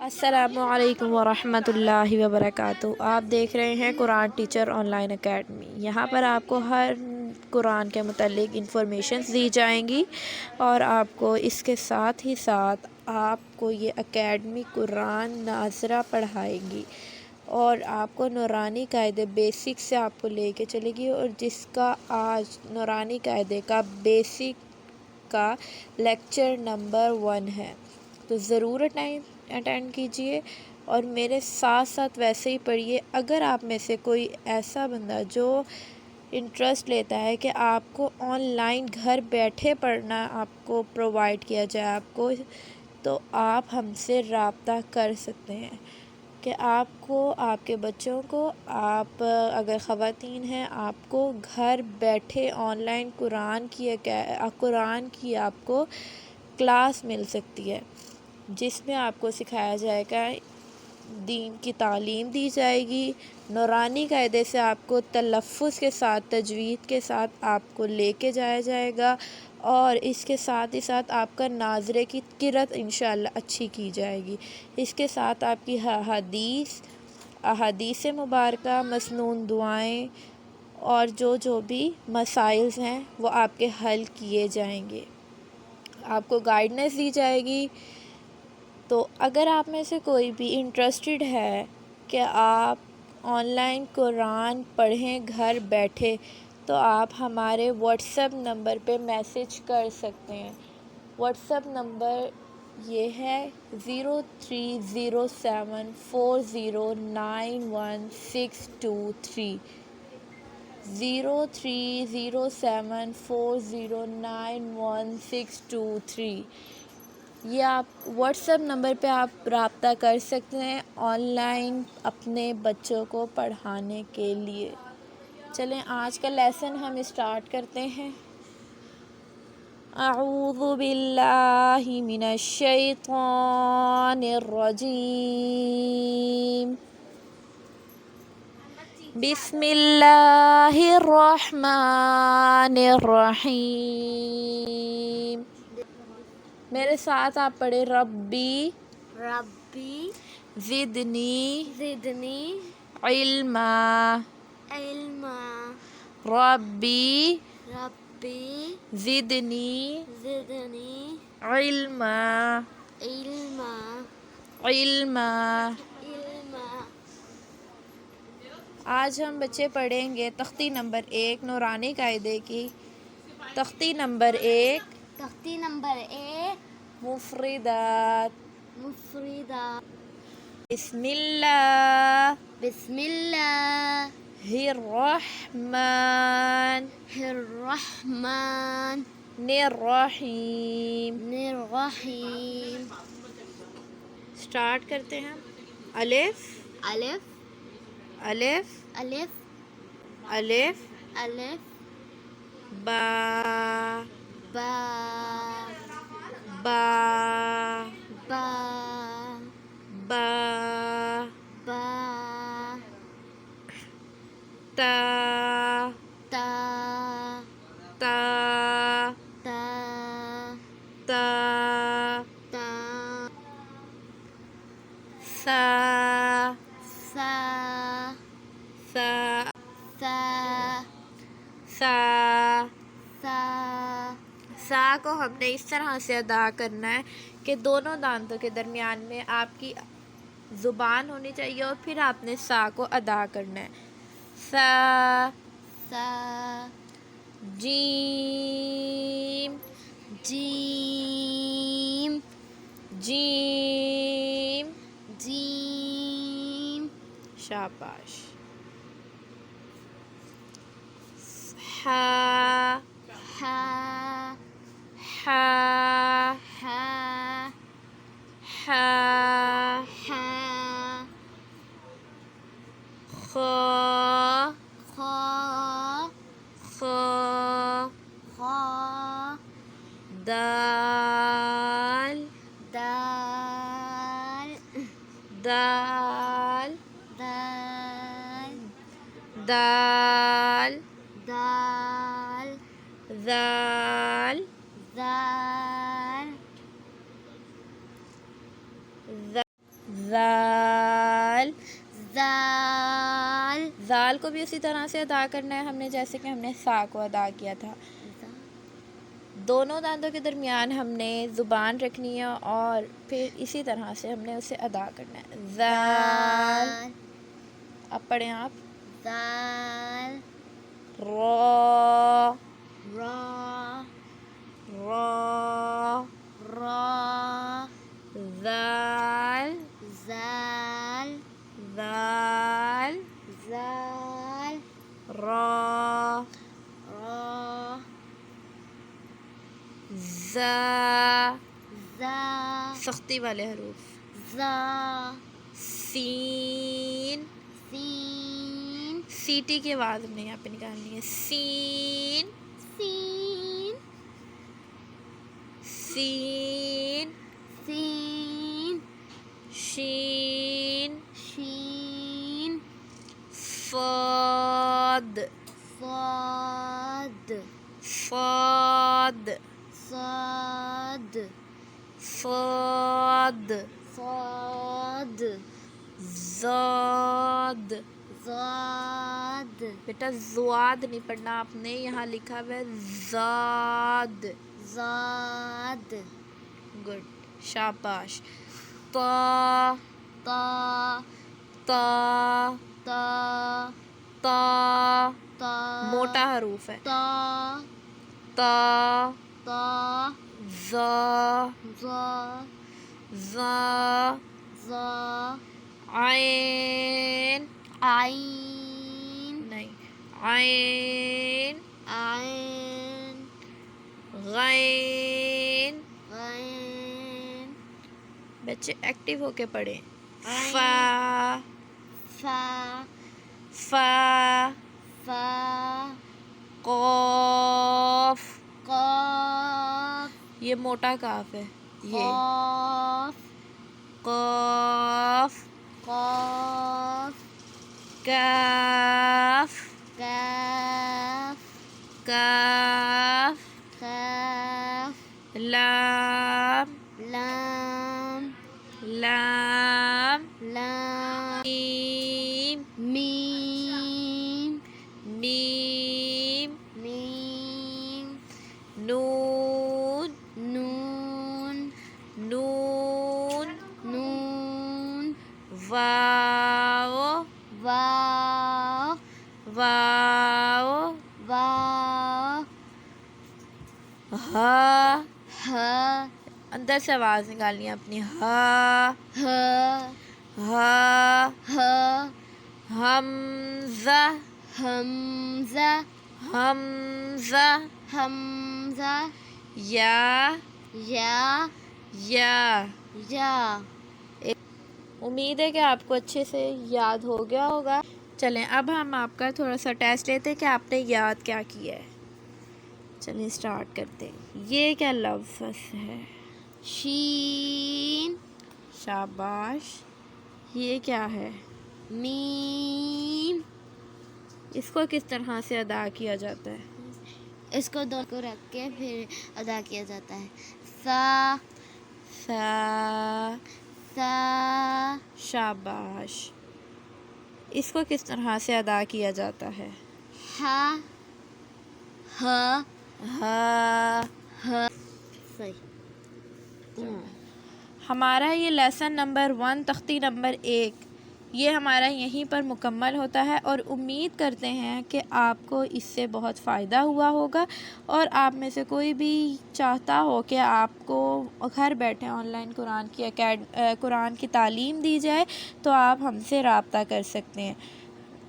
السلام علیکم ورحمۃ اللہ وبرکاتہ۔ آپ دیکھ رہے ہیں قرآن ٹیچر آن لائن اکیڈمی۔ یہاں پر آپ کو ہر قرآن کے متعلق انفارمیشنز دی جائیں گی اور آپ کو اس کے ساتھ ہی ساتھ آپ کو یہ اکیڈمی قرآن ناظرہ پڑھائے گی اور آپ کو نورانی قاعدے بیسک سے آپ کو لے کے چلے گی، اور جس کا آج نورانی قاعدے کا بیسک کا لیکچر نمبر 1 ہے، تو ضرور اٹینڈ کیجیے اور میرے ساتھ ساتھ ویسے ہی پڑھیے۔ اگر آپ میں سے کوئی ایسا بندہ جو انٹرسٹ لیتا ہے کہ آپ کو آن لائن گھر بیٹھے پڑھنا آپ کو پرووائڈ کیا جائے آپ کو، تو آپ ہم سے رابطہ کر سکتے ہیں کہ آپ کو، آپ کے بچوں کو، آپ اگر خواتین ہیں، آپ کو گھر بیٹھے آن لائن قرآن کی آپ کو کلاس مل سکتی ہے، جس میں آپ کو سکھایا جائے گا، دین کی تعلیم دی جائے گی، نورانی قاعدے سے آپ کو تلفظ کے ساتھ، تجوید کے ساتھ آپ کو لے کے جایا جائے گا، اور اس کے ساتھ ہی ساتھ آپ کا ناظرے کی قرأت انشاءاللہ اچھی کی جائے گی۔ اس کے ساتھ آپ کی احادیث مبارکہ، مسنون دعائیں اور جو بھی مسائل ہیں وہ آپ کے حل کیے جائیں گے، آپ کو گائیڈنس دی جائے گی۔ تو اگر آپ میں سے کوئی بھی انٹرسٹڈ ہے کہ آپ آن لائن قرآن پڑھیں گھر بیٹھے، تو آپ ہمارے واٹس ایپ نمبر پہ میسج کر سکتے ہیں۔ واٹس ایپ نمبر یہ ہے 0307409163 0307409163۔ یہ آپ واٹس ایپ نمبر پہ آپ رابطہ کر سکتے ہیں آن لائن اپنے بچوں کو پڑھانے کے لیے۔ چلیں آج کا لیسن ہم اسٹارٹ کرتے ہیں۔ اعوذ باللہ من الشیطان الرجیم، بسم اللہ الرحمن الرحیم۔ میرے ساتھ آپ پڑھیں، ربی ربی زدنی زدنی علما، علما، ربی ربی زدنی زدنی علما، علما، علما۔ علما۔ آج ہم بچے پڑھیں گے تختی نمبر 1 نورانی قاعدے کی۔ تختی نمبر 1 تختی نمبر 1 مفردات۔ مفردات۔ بسم اللہ بسم اللہ الرحمن الرحمن الرحیم۔ الرحیم۔ سٹارٹ کرتے ہیں۔ الف الف الف الف الف الف با با با با با با تا تا تا تا تا تا سا سا سا سا سا سا۔ سا کو ہم نے اس طرح سے ادا کرنا ہے کہ دونوں دانتوں کے درمیان میں آپ کی زبان ہونی چاہیے اور پھر آپ نے سا کو ادا کرنا ہے۔ سا سا جیم جیم جیم جیم شاباش۔ ہا ہا ہا ہا ہا ہا خا خا خا خا دال دال دال دال دال دال ذال دال زال کو بھی اسی طرح سے ادا کرنا ہے ہم نے جیسے کہ ہم نے سا کو ادا کیا تھا. دونوں دانتوں کے درمیان ہم نے زبان رکھنی ہے اور پھر اسی طرح سے ہم نے اسے ادا کرنا ہے. زال. اب پڑھیں آپ. زال را. را را. را زال. زال زال. زال را. را زا. زا سختی والے حروف. زا سین. سین سیٹی کی آواز ہم نے یہاں پہ نکالنی ہے. سین. سین سین. سین شین. شین صاد. صاد صاد. صاد صاد. صاد زاد. زاد بیٹا زواد نہیں پڑھنا آپ نے, یہاں لکھا ہوا ہے زاد. زاد گڈ, شاباش. تا. تا تا. تا تا. تا موٹا حروف ہے. تا تا. تا زا. زا زا. زا عین. عین نہیں, عین. عین غین. غین بچے ایکٹیو ہو کے پڑھیں. عین. فا. فا فا. فا قاف. قاف یہ موٹا کاف ہے. یہ قاف قاف. قاف کاف. کاف کاف. کاف لام. لام لام. لام میم. میم میم. میم نون. نون نون. نون واو. واو واو. واو ہا. ہ اندر سے آواز نکالنی ہے اپنی. ہا. ہ ہا. ہ حمزہ. حمزہ حمزہ. حمزہ یا. یا یا. یا امید ہے کہ آپ کو اچھے سے یاد ہو گیا ہوگا. چلیں اب ہم آپ کا تھوڑا سا ٹیسٹ لیتے ہیں کہ آپ نے یاد کیا کیا ہے. چلیں اسٹارٹ کرتے ہیں. یہ کیا لفظ ہے؟ شین شاباش. یہ کیا ہے؟ میم اس کو کس طرح سے ادا کیا جاتا ہے؟ اس کو دو کو رکھ کے پھر ادا کیا جاتا ہے. سا سا. سا شاباش. اس کو کس طرح سے ادا کیا جاتا ہے؟ ہا ہ ہا. صحیح. ہمارا یہ لیسن نمبر 1 تختی نمبر 1 یہ ہمارا یہیں پر مکمل ہوتا ہے اور امید کرتے ہیں کہ آپ کو اس سے بہت فائدہ ہوا ہوگا اور آپ میں سے کوئی بھی چاہتا ہو کہ آپ کو گھر بیٹھے آن لائن قرآن کی تعلیم دی جائے تو آپ ہم سے رابطہ کر سکتے ہیں.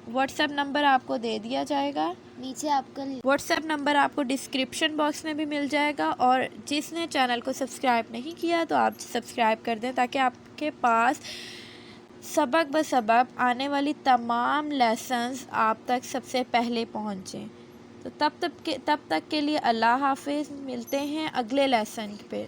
واٹس ایپ نمبر آپ کو دے دیا جائے گا. نیچے آپ کا واٹس ایپ نمبر آپ کو ڈسکرپشن باکس میں بھی مل جائے گا اور جس نے چینل کو سبسکرائب نہیں کیا تو آپ سبسکرائب کر دیں تاکہ آپ کے پاس سبق بہ سبق آنے والی تمام لیسنز آپ تک سب سے پہلے پہنچیں. تو تب تک کے لیے اللہ حافظ. ملتے ہیں اگلے لیسن پہ.